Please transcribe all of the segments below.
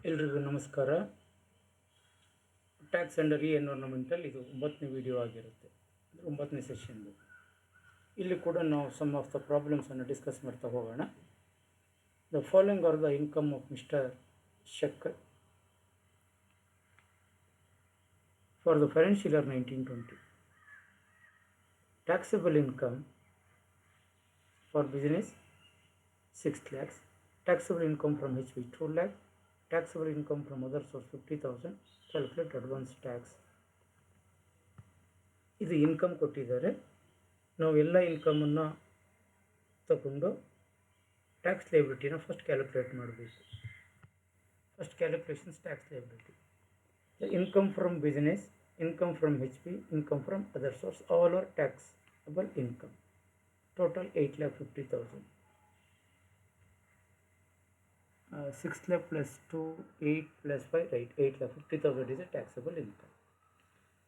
ಎಲ್ರಿಗೂ ನಮಸ್ಕಾರ. Tax under environmental ಇದು 9ನೇ ವಿಡಿಯೋ ಆಗಿರುತ್ತೆ, 9ನೇ ಸೆಷನ್ದು. ಇಲ್ಲಿ ಕೂಡ ನಾವು ಸಮ್ ಆಫ್ ದ ಪ್ರಾಬ್ಲಮ್ಸನ್ನು ಡಿಸ್ಕಸ್ ಮಾಡ್ತಾ ಹೋಗೋಣ. The following are the income of Mister Shakkar for the financial year 1920. Taxable income for business 6 lakhs, taxable income from HP 2 lakh, taxable income from other source 50,000. Calculate advance tax. ಇದು income ಕೊಟ್ಟಿದ್ದಾರೆ. ನಾವು ಎಲ್ಲ ಇನ್ಕಮನ್ನು ತಗೊಂಡು tax ಲೈಬಿಲಿಟಿನ first calculate ಮಾಡಬೇಕು. First calculations tax liability. Income from business, income from HP, income from other source, all are taxable income. Total 8,50,000. 6 lakh plus 2, 8 plus 5, right? 8,50,000 is a taxable income.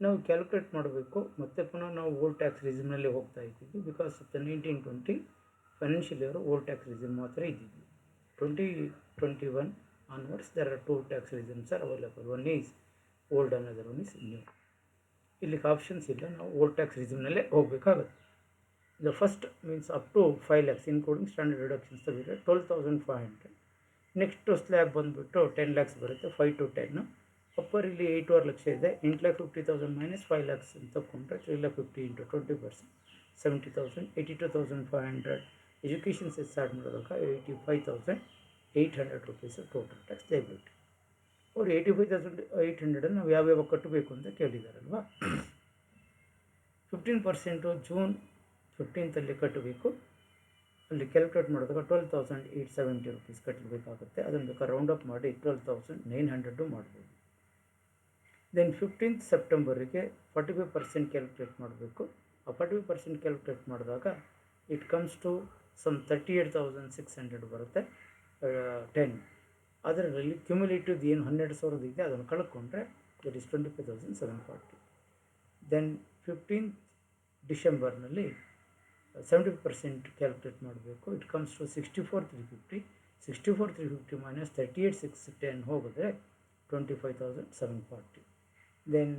ನಾವು calculate ಮಾಡಬೇಕು. ಮತ್ತೆ ಪುನಃ ನಾವು old tax ರಿಜಿಮ್ನಲ್ಲೇ ಹೋಗ್ತಾ ಇದ್ದೀವಿ. Because of the 1920 financial year old tax regime ಮಾತ್ರ ಇದ್ದಿದ್ವಿ. 2021 onwards there are 2 tax regimes are available. One is old, another one is new. ಇಲ್ಲಿಗೆ ಆಪ್ಷನ್ಸ್ ಇಲ್ಲ, ನಾವು ಓಲ್ಡ್ ಟ್ಯಾಕ್ಸ್ ರಿಜಿಮ್ನಲ್ಲೇ ಹೋಗಬೇಕಾಗುತ್ತೆ. The first means up to 5 lakhs including standard deductions ತೆಗೆದರೆ 12,500. Next slab ಬಂದುಬಿಟ್ಟು 10 lakhs ಬರುತ್ತೆ, 5 to 10. ಅಪ್ಪರ್ ಇಲ್ಲಿ 8.5 ಲಕ್ಷ ಇದೆ. 8,50,000 ಮೈನಸ್ 5 lakhs ಅಂತ ತಗೊಂಡ್ರೆ 3,50,000 ಇಂಟು 20%, 70,000. 82,500 ಎಜುಕೇಷನ್ ಸೆಸ್ ಆ್ಯಡ್ ಮಾಡಿದಾಗ 85,800 ರೂಪೀಸ್ ಟೋಟಲ್ ಟ್ಯಾಕ್ಸ್ ಲೈಬಿಲಿಟಿ. ಅವ್ರು 85,800 ನಾವು ಯಾವ್ಯಾವ ಕಟ್ಟಬೇಕು ಅಂತ ಕೇಳಿದಾರಲ್ವ. 15% ಜೂನ್ 15th ಕಟ್ಟಬೇಕು. ಅಲ್ಲಿ ಕ್ಯಾಲ್ಕುಲೇಟ್ ಮಾಡಿದಾಗ 12,870 ರೂಪೀಸ್ ಕಟ್ಟಬೇಕಾಗುತ್ತೆ. ಅದನ್ನು ಬೇಕಾದ್ರೆ ರೌಂಡ್ ಅಪ್ ಮಾಡಿ 12,900 ಮಾಡ್ಬೋದು. ದೆನ್ 15th ಸೆಪ್ಟೆಂಬರಿಗೆ 45% ಕ್ಯಾಲ್ಕುಲೇಟ್ ಮಾಡಬೇಕು. ಆ 45% ಕ್ಯಾಲ್ಕುಲೇಟ್ ಮಾಡಿದಾಗ ಇಟ್ ಕಮ್ಸ್ ಟು ಸಮ್ 38,600 ಬರುತ್ತೆ. 10 ಅದರಲ್ಲಿ ಕ್ಯುಮ್ಯುಲೇಟಿವ್ ಏನು 12,000 ಇದೆ ಅದನ್ನು ಕಳ್ಕೊಂಡ್ರೆ ದಟ್ ಈಸ್ 25,740. ದೆನ್ 15th ಡಿಸೆಂಬರ್ನಲ್ಲಿ 70% ಕ್ಯಾಲ್ಕುಲೇಟ್ ಮಾಡಬೇಕು. It comes to 64,350. 64,350 ಮೈನಸ್ 38,610 ಹೋಗಿದ್ರೆ 25,740. ದೆನ್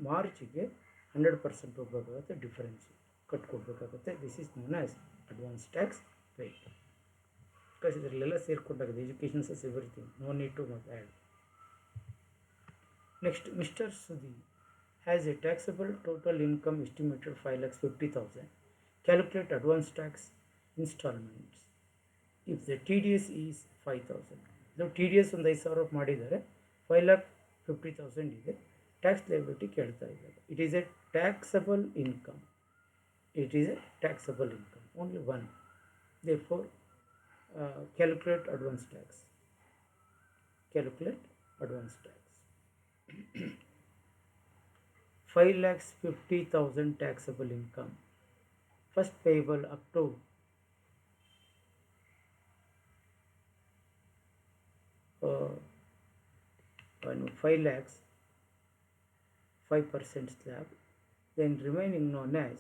ಮಾರ್ಚಿಗೆ 100% ಹೋಗಬೇಕಾಗುತ್ತೆ, ಡಿಫರೆನ್ಸ್ ಕಟ್ಕೊಡ್ಬೇಕಾಗುತ್ತೆ. This is known as advance tax paid. Because ಇದರಲ್ಲೆಲ್ಲ ಸೇರ್ಕೊಂಡಾಗಿದೆ, education cess everything, no need to ಮತ್ add. Next, Mister Sudhi has a taxable total income estimated 5,50,000. Calculate advance tax installments if the TDS is 5,000. ಇದು TDS ಒಂದು 5,000 ಮಾಡಿದ್ದಾರೆ, 5,50,000 ಇದೆ. Tax liability ಕೇಳ್ತಾ ಇದ್ದಾರೆ. It is A taxable income. It is A taxable income, only one. therefore calculate advance tax. Calculate advance tax. 5,50,000 taxable income. First payable up to 5 lakhs, 5% slab. Then remaining known as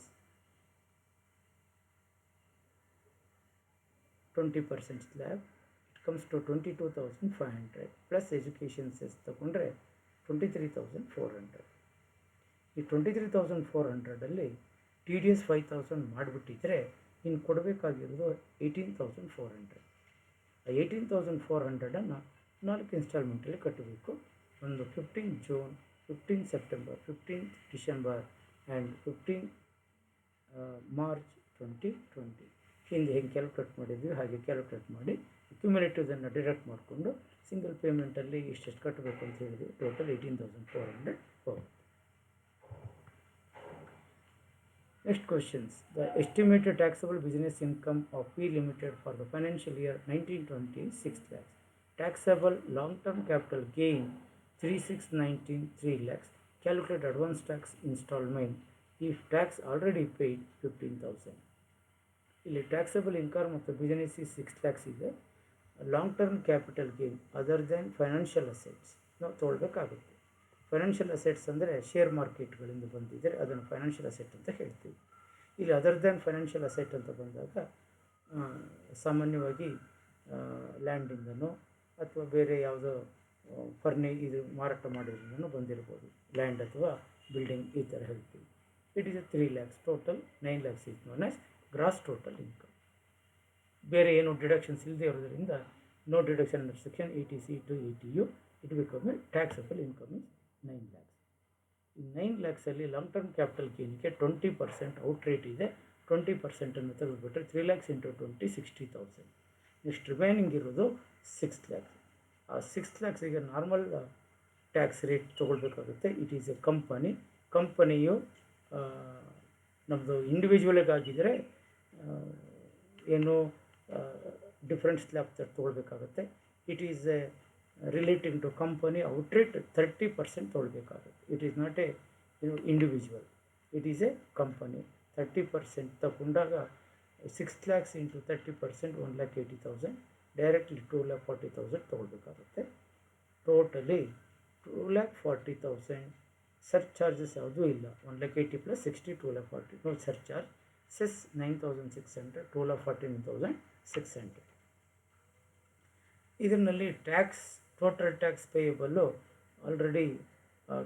20% slab. It comes to 22,500 plus education cess ತಗೊಂಡ್ರೆ 23,400. ಈ 23,400ಅಲ್ಲಿ TDS 5,000 ಮಾಡಿಬಿಟ್ಟಿದ್ರೆ ಇನ್ನು ಕೊಡಬೇಕಾಗಿರೋದು 18,400. ಆ 18,400ಅನ್ನು 4 ಇನ್ಸ್ಟಾಲ್ಮೆಂಟಲ್ಲಿ ಕಟ್ಟಬೇಕು. ಒಂದು 15 June, 15 September, 15 December and 15 March 2020. ಹಿಂದೆ ಹೆಂಗೆ calculate ಮಾಡಿದ್ವಿ ಹಾಗೆ ಕ್ಯಾಲ್ಕುಲೇಟ್ ಮಾಡಿ ಕ್ಯುಮ್ಯುಲೇಟಿವ್ದನ್ನು ಡಿಡಕ್ಟ್ ಮಾಡಿಕೊಂಡು ಸಿಂಗಲ್ ಪೇಮೆಂಟಲ್ಲಿ ಎಷ್ಟೆಷ್ಟು ಕಟ್ಟಬೇಕು ಅಂತ ಹೇಳಿದ್ವಿ. ಟೋಟಲ್ 18,400 ಹೋಗುತ್ತೆ. Next questions. The estimated taxable business income of P Limited for the financial year 1920 is 6 lakhs. Taxable long-term capital gain 3,619 3 lakhs. Calculate advance tax installment if tax already paid 15,000. ಇಲ್ಲಿ taxable income ಮತ್ತು business 6 lakhs ಇದೆ. Long term capital gain other than financial assets ನಾವು ತೊಗೊಳ್ಬೇಕಾಗುತ್ತೆ. Financial assets ಅಂದರೆ share ಮಾರ್ಕೆಟ್ಗಳಿಂದ ಬಂದಿದ್ದರೆ ಅದನ್ನು financial asset ಅಂತ ಹೇಳ್ತೀವಿ. ಇಲ್ಲಿ ಅದರ್ ದ್ಯಾನ್ ಫೈನಾನ್ಷಿಯಲ್ ಅಸೆಟ್ ಅಂತ ಬಂದಾಗ ಸಾಮಾನ್ಯವಾಗಿ ಲ್ಯಾಂಡಿಂದನೋ ಅಥವಾ ಬೇರೆ ಯಾವುದೋ ಇದು ಮಾರಾಟ ಮಾಡಿದ್ರೂ ಬಂದಿರ್ಬೋದು, ಲ್ಯಾಂಡ್ ಅಥವಾ ಬಿಲ್ಡಿಂಗ್ ಈ ಥರ ಹೇಳ್ತೀವಿ. It is a 3 lakhs total. 9 lakhs is known as gross total income. ಬೇರೆ ಏನು ಡಿಡಕ್ಷನ್ಸ್ ಇಲ್ಲದೆ ಇರೋದ್ರಿಂದ no deduction under section 80C to 80U, it become a taxable income is 9 lakhs. ಈ 9 lakhsಲ್ಲಿ ಲಾಂಗ್ ಟರ್ಮ್ ಕ್ಯಾಪಿಟಲ್ ಗೇನ್ಗೆ 20% ಔಟ್ ರೇಟ್ ಇದೆ. 20% ತೆಗೆದುಬಿಟ್ರೆ 3 lakhs into 20 60,000. Next remaining ಇರೋದು 6 lakhs. ಆ 6 lakhs ಈಗ ನಾರ್ಮಲ್ ಟ್ಯಾಕ್ಸ್ ರೇಟ್ ತೊಗೊಳ್ಬೇಕಾಗುತ್ತೆ. ಇಟ್ ಈಸ್ ಎ ಕಂಪನಿಯು ನಮ್ಮದು ಇಂಡಿವಿಜುವಲಿಗಾಗಿದ್ದರೆ ಏನು ಡಿಫ್ರೆಂಟ್ ಸ್ಲ್ಯಾಬ್ ತೊಗೊಳ್ಬೇಕಾಗುತ್ತೆ. It is a relating to company at rate 30% ತೊಗೊಳ್ಬೇಕಾಗುತ್ತೆ. It is not a individual, it is a company. 30% ತಗೊಂಡಾಗ 6 lakhs into 30% 1,80,000, ಡೈರೆಕ್ಟ್ಲಿ 2,40,000 ತೊಗೊಳ್ಬೇಕಾಗುತ್ತೆ. ಟೋಟಲಿ 2,40,000. ಸರ್ಚಾರ್ಜಸ್ ಯಾವುದೂ ಇಲ್ಲ. 1,80,000 + 60 2,40,000, ನೋ ಸರ್ಚಾರ್ಜ್. ಸೆಸ್ 9,600, 2,49,600. ಇದರಲ್ಲಿ tax, total tax payable already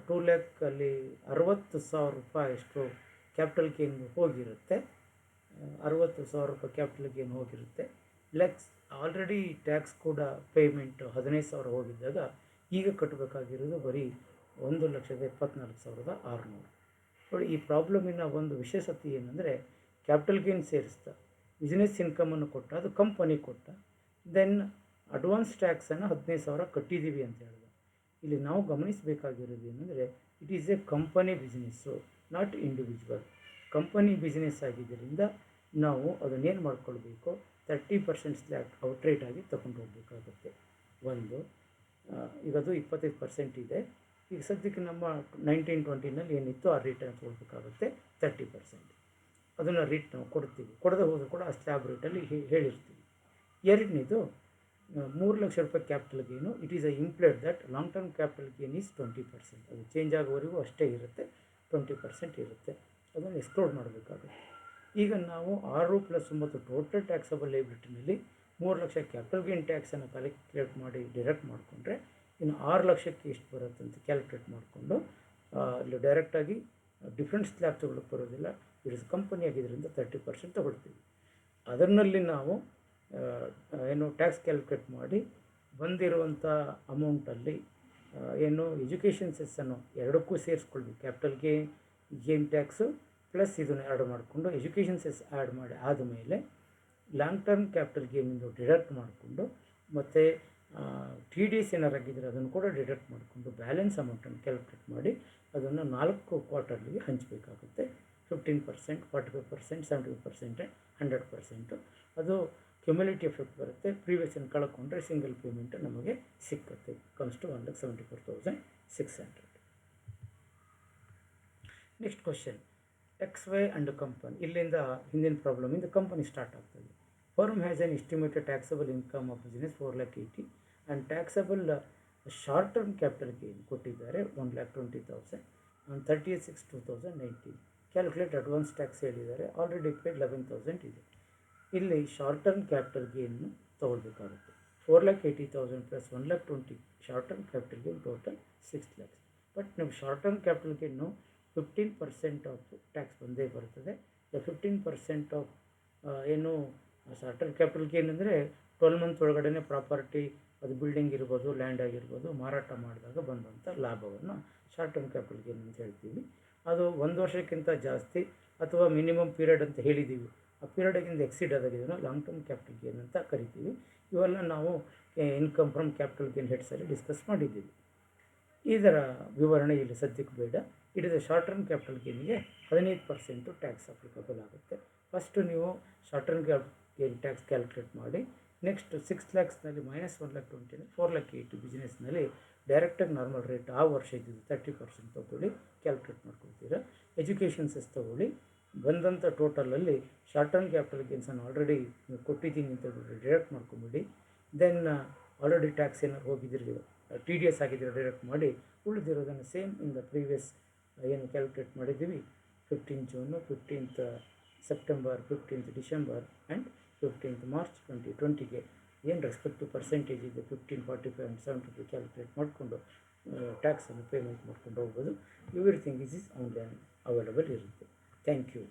2 lakh ಅಲ್ಲಿ 60,000 ರೂಪಾಯಿಯಷ್ಟು capital gain ಹೋಗಿರುತ್ತೆ. 60,000 ರೂಪಾಯಿ ಕ್ಯಾಪಿಟಲ್ ಗೇನ್ ಹೋಗಿರುತ್ತೆ. ಲೆಕ್ಸ್ ಆಲ್ರೆಡಿ ಟ್ಯಾಕ್ಸ್ ಕೂಡ ಪೇಮೆಂಟ್ 15,000 ಹೋಗಿದ್ದಾಗ ಈಗ ಕಟ್ಟಬೇಕಾಗಿರೋದು ಬರೀ 1,74,600. ನೋಡಿ, ಈ ಪ್ರಾಬ್ಲಮಿನ ಒಂದು ವಿಶೇಷತೆ ಏನಂದರೆ, ಕ್ಯಾಪಿಟಲ್ ಗೇನ್ ಸೇರಿಸ್ತಾ ಬಿಸ್ನೆಸ್ ಇನ್ಕಮನ್ನು ಕೊಟ್ಟ, ಅದು ಕಂಪನಿ ಕೊಟ್ಟ, ದೆನ್ ಅಡ್ವಾನ್ಸ್ ಟ್ಯಾಕ್ಸನ್ನು 15,000 ಕಟ್ಟಿದ್ದೀವಿ ಅಂತ ಹೇಳಿದ. ಇಲ್ಲಿ ನಾವು ಗಮನಿಸಬೇಕಾಗಿರೋದು ಏನಂದರೆ, it is a company business, not individual. Company business ಆಗಿದ್ದರಿಂದ ನಾವು ಅದನ್ನೇನು ಮಾಡ್ಕೊಳ್ಬೇಕು, 30% ಸ್ಲ್ಯಾಬ್ ಔಟ್ರೇಟ್ ಆಗಿ ತಗೊಂಡು ಹೋಗಬೇಕಾಗುತ್ತೆ. ಒಂದು ಈಗ ಅದು 25% ಇದೆ. ಈಗ ಸದ್ಯಕ್ಕೆ ನಮ್ಮ 1920ನಲ್ಲಿ ಏನಿತ್ತು ಆ ರೇಟನ್ನು ತೊಗೊಳ್ಬೇಕಾಗುತ್ತೆ 30%. ಅದನ್ನು ರೇಟ್ ನಾವು ಕೊಡ್ತೀವಿ. ಕೊಡದೆ ಹೋದರೂ ಕೂಡ ಆ ಸ್ಲ್ಯಾಬ್ ರೇಟಲ್ಲಿ ಹೇಳಿರ್ತೀವಿ. ಎರಡನೇದು 3 ಲಕ್ಷ ರೂಪಾಯಿ capital gain. It is a implied that long term capital gain is 20%. ಅದು ಚೇಂಜ್ ಆಗೋವರೆಗೂ ಅಷ್ಟೇ ಇರುತ್ತೆ, 20% ಇರುತ್ತೆ. ಅದನ್ನು ಎಕ್ಸ್ಕ್ಲೂಡ್ ಮಾಡಬೇಕಾಗುತ್ತೆ. ಈಗ ನಾವು 6 + 9 ಟೋಟಲ್ ಟ್ಯಾಕ್ಸಬಲ್ ಲಯಬಿಲಿಟಿನಲ್ಲಿ 3 ಲಕ್ಷ ಕ್ಯಾಪಿಟಲ್ ಗೇನ್ ಟ್ಯಾಕ್ಸನ್ನು ಕ್ಯಾಲ್ಕುಲೇಟ್ ಮಾಡಿ ಡಿಡಕ್ಟ್ ಮಾಡಿಕೊಂಡ್ರೆ ಇನ್ನು 6 ಲಕ್ಷಕ್ಕೆ ಎಷ್ಟು ಬರುತ್ತೆ ಅಂತ ಕ್ಯಾಲ್ಕುಲೇಟ್ ಮಾಡಿಕೊಂಡು ಇಲ್ಲಿ ಡೈರೆಕ್ಟಾಗಿ ಡಿಫ್ರೆಂಟ್ ಸ್ಲ್ಯಾಬ್ ತೊಗೊಳಕ್ಕೆ ಬರೋದಿಲ್ಲ. ಇಟ್ ಇಸ್ ಕಂಪನಿ ಆಗಿದ್ದರಿಂದ 30% ತೊಗೊಳ್ತೀವಿ. ಅದರಲ್ಲಿ ನಾವು ಏನು ಟ್ಯಾಕ್ಸ್ ಕ್ಯಾಲ್ಕುಲೇಟ್ ಮಾಡಿ ಬಂದಿರುವಂಥ ಅಮೌಂಟಲ್ಲಿ ಏನು ಎಜುಕೇಷನ್ ಸೆಸ್ಸನ್ನು ಎರಡಕ್ಕೂ ಸೇರಿಸ್ಕೊಳ್ಬೇಕು. ಕ್ಯಾಪಿಟಲ್ ಗೇನ್ ಟ್ಯಾಕ್ಸು ಪ್ಲಸ್ ಇದನ್ನು ಆ್ಯಡ್ ಮಾಡಿಕೊಂಡು ಎಜುಕೇಷನ್ ಸೆಸ್ ಆ್ಯಡ್ ಮಾಡಿ ಆದಮೇಲೆ ಲಾಂಗ್ ಟರ್ಮ್ ಕ್ಯಾಪಿಟಲ್ ಗೇನಿಂದು ಡಿಡಕ್ಟ್ ಮಾಡಿಕೊಂಡು ಮತ್ತು TDS ಏನಾರು ಆಗಿದ್ದರೆ ಅದನ್ನು ಕೂಡ ಡಿಡಕ್ಟ್ ಮಾಡಿಕೊಂಡು ಬ್ಯಾಲೆನ್ಸ್ ಅಮೌಂಟನ್ನು ಕ್ಯಾಲ್ಕುಲೇಟ್ ಮಾಡಿ ಅದನ್ನು 4 ಕ್ವಾರ್ಟರ್ಲಿಗೆ ಹಂಚಬೇಕಾಗುತ್ತೆ. 15%, 45%, 75%, 100%. ಅದು ಕ್ಯುಮ್ಯುಲೇಟಿವ್ ಎಫೆಕ್ಟ್ ಬರುತ್ತೆ. ಪ್ರೀವಿಯಸ್ಸನ್ನು ಕಳ್ಕೊಂಡ್ರೆ ಸಿಂಗಲ್ ಪೇಮೆಂಟ್ ನಮಗೆ ಸಿಕ್ಕುತ್ತೆ. Comes to 1,74,600. Next question, XY and company. ಇಲ್ಲಿಂದ ಹಿಂದಿನ ಪ್ರಾಬ್ಲಮಿಂದ ಕಂಪನಿ ಸ್ಟಾರ್ಟ್ ಆಗ್ತದೆ. Firm has an estimated taxable income of business 4,80,000 and taxable short term capital gain ಕೊಟ್ಟಿದ್ದಾರೆ 1,20,000 ಆನ್ 30/6/2019. ಕ್ಯಾಲ್ಕುಲೇಟ್ ಅಡ್ವಾನ್ಸ್ ಟ್ಯಾಕ್ಸ್ ಹೇಳಿದ್ದಾರೆ. ಆಲ್ರೆಡಿ ಪೇಡ್ 11,000 ಇದೆ. ಇಲ್ಲಿ ಶಾರ್ಟ್ ಟರ್ಮ್ ಕ್ಯಾಪಿಟಲ್ ಗೇನ್ನು ತೊಗೊಳ್ಬೇಕಾಗುತ್ತೆ. 4,80,000 + 1,20,000 short term capital gain total 6 lakhs. But ನಾವು short term capital gain 15% of tax ಬಂದೇ ಬರ್ತದೆ. 15% of ಏನು ಶಾರ್ಟ್ ಟರ್ಮ್ ಕ್ಯಾಪಿಟಲ್ ಗೇನ್ ಅಂದರೆ 12 month ಒಳಗಡೆ ಪ್ರಾಪರ್ಟಿ, ಅದು ಬಿಲ್ಡಿಂಗ್ ಇರ್ಬೋದು, ಲ್ಯಾಂಡ್ ಆಗಿರ್ಬೋದು, ಮಾರಾಟ ಮಾಡಿದಾಗ ಬಂದಂಥ ಲಾಭವನ್ನು ಶಾರ್ಟ್ ಟರ್ಮ್ ಕ್ಯಾಪಿಟಲ್ ಗೇನ್ ಅಂತ ಹೇಳ್ತೀವಿ. ಅದು 1 ವರ್ಷಕ್ಕಿಂತ ಜಾಸ್ತಿ ಅಥವಾ ಮಿನಿಮಮ್ ಪೀರಿಯಡ್ ಅಂತ ಹೇಳಿದ್ದೀವಿ. ಆ ಪೀರಿಯಡ್ಗಿಂತ ಎಕ್ಸಿಡ್ ಆದಾಗಿದ್ದನ್ನು ಲಾಂಗ್ ಟರ್ಮ್ ಕ್ಯಾಪಿಟಲ್ ಗೇನ್ ಅಂತ ಕರಿತೀವಿ. ಇವೆಲ್ಲ ನಾವು ಇನ್ಕಮ್ ಫ್ರಮ್ ಕ್ಯಾಪಿಟಲ್ ಗೇನ್ ಹೆಡ್ಸಲ್ಲಿ ಡಿಸ್ಕಸ್ ಮಾಡಿದ್ದೀವಿ. ಇದರ ವಿವರಣೆ ಇಲ್ಲಿ ಸದ್ಯಕ್ಕೆ ಬೇಡ. It is short term capital ಗೇನಿಗೆ 15% ಟ್ಯಾಕ್ಸ್ ಅಪ್ಲಿಕಬಲ್ ಆಗುತ್ತೆ. ಫಸ್ಟು ನೀವು short term gain tax calculate ಮಾಡಿ. ನೆಕ್ಸ್ಟ್ 6 lakhsನಲ್ಲಿ -1,20,000 4,80,000 ಬಿಸ್ನೆಸ್ನಲ್ಲಿ ಡೈರೆಕ್ಟಾಗಿ ನಾರ್ಮಲ್ ರೇಟ್ ಆ ವರ್ಷ ಇದ್ದಿದ್ದು 30% ತೊಗೊಳ್ಳಿ, ಕ್ಯಾಲ್ಕುಲೇಟ್ ಮಾಡ್ಕೊಳ್ತೀರಾ. ಎಜುಕೇಷನ್ ಸೆಸ್ ತೊಗೊಳ್ಳಿ. ಬಂದಂಥ ಟೋಟಲಲ್ಲಿ ಶಾರ್ಟ್ ಟರ್ಮ್ ಕ್ಯಾಪಿಟಲ್ ಗೇನ್ಸನ್ನು ಆಲ್ರೆಡಿ ಕೊಟ್ಟಿದ್ದೀನಿ ಅಂತ ಡಿಡಕ್ಟ್ ಮಾಡ್ಕೊಂಬಿಡಿ. ದೆನ್ ಆಲ್ರೆಡಿ ಟ್ಯಾಕ್ಸ್ ಏನಾದ್ರು ಹೋಗಿದ್ರಿ, TDS ಆಗಿದ್ದರೆ ಡಿಡಕ್ಟ್ ಮಾಡಿ. ಉಳಿದಿರೋದನ್ನು ಸೇಮ್ ಇನ್ ದ ಪ್ರೀವಿಯಸ್ ಏನು ಕ್ಯಾಲ್ಕುಲೇಟ್ ಮಾಡಿದ್ದೀವಿ, 15th June, 15th September, 15th December and 15th March 2020ಗೆ ಏನು ರೆಸ್ಪೆಕ್ಟಿವ್ ಪರ್ಸೆಂಟೇಜ್ ಇದೆ 15, 45 ಆ್ಯಂಡ್ 70 ಕ್ಯಾಲ್ಕುಲೇಟ್ ಮಾಡಿಕೊಂಡು ಟ್ಯಾಕ್ಸನ್ನು ಪೇಮೆಂಟ್ ಮಾಡ್ಕೊಂಡು ಹೋಗ್ಬೋದು. ಎವ್ರಿಥಿಂಗ್ ಇಸ್ ಆನ್ಲೈನ್ ಅವೈಲಬಲ್ ಇರುತ್ತೆ. Thank you.